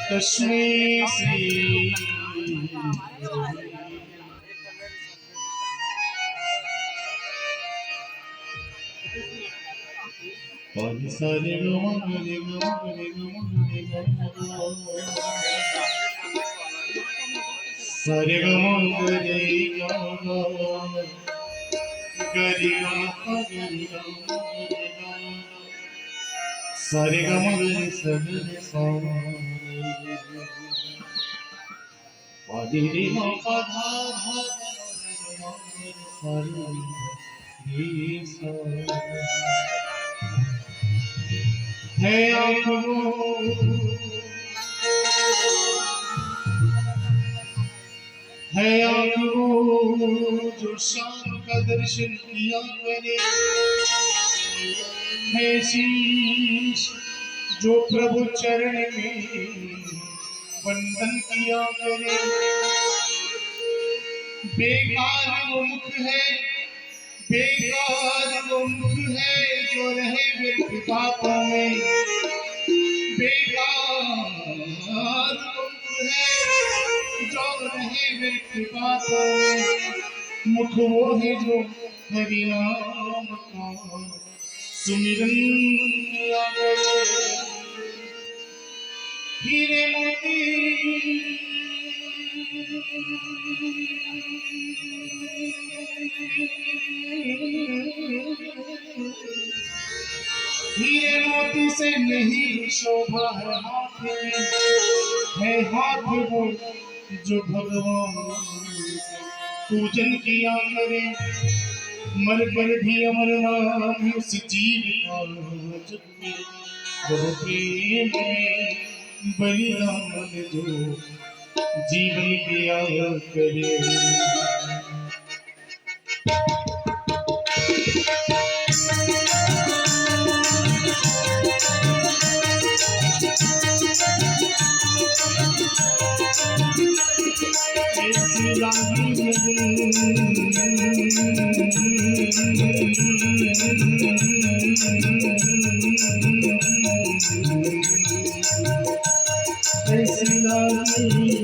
तस्मै श्री सारे सारे सारे गमगरी सगरे पादिरी मौका है जो शाम का दर्शन किया करे, है शीश जो प्रभु चरण में वंदन किया करे। बेकार वो मुख है, बेकार वो मुख है जो रहे व्यर्थ बातों में। बेकार वो मुख है जो रहे व्यर्थ बातों में। मुख वो है जो हरि नाम का सुमिरन किया करे। हीरे मोती हीरे मोती से नहीं शोभा है हाथ में, है हाथ वो जो भगवान पूजन किया करे। मर कर भी अमर नाम उस जीव का जपे, वो प्रेम में बलिदान जो जीवन दिया करे। ऐसी लागी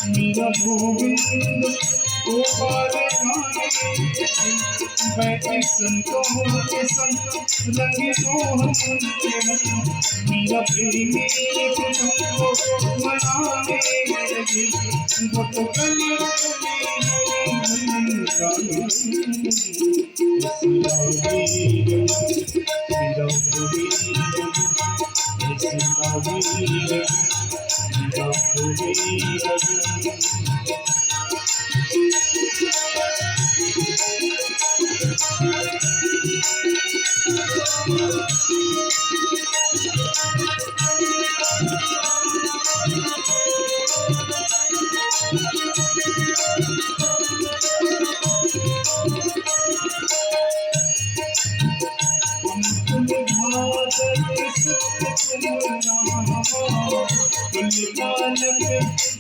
मेरा गोविंद गोपाल बैठे संतों के संग रंगे मोहन के रंग मेरा प्रेमी तुमको मनाने लगे वो तो गली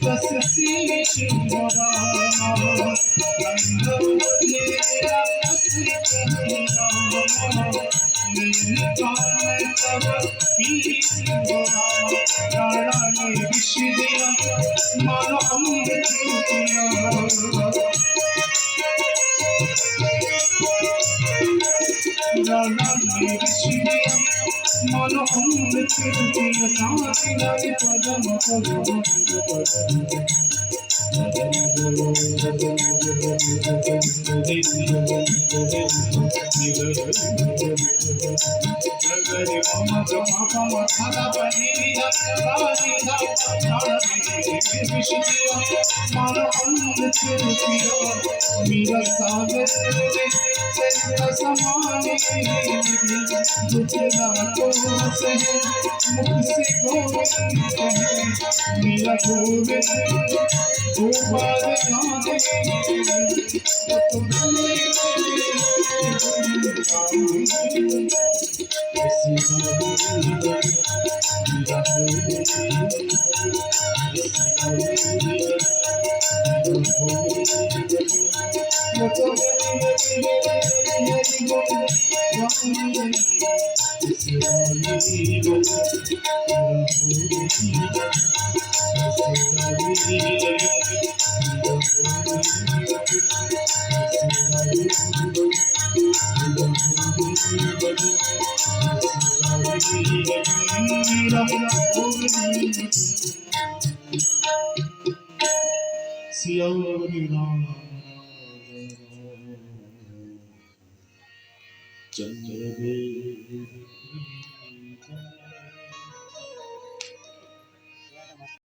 बस शीश भरा मानो अमृत मानो अमृत शांति लगे पदम मेरा सागर समान दुखला को सहे मुख से गोविंद मेरा गोविंद गोपाल सिया राम चंद्र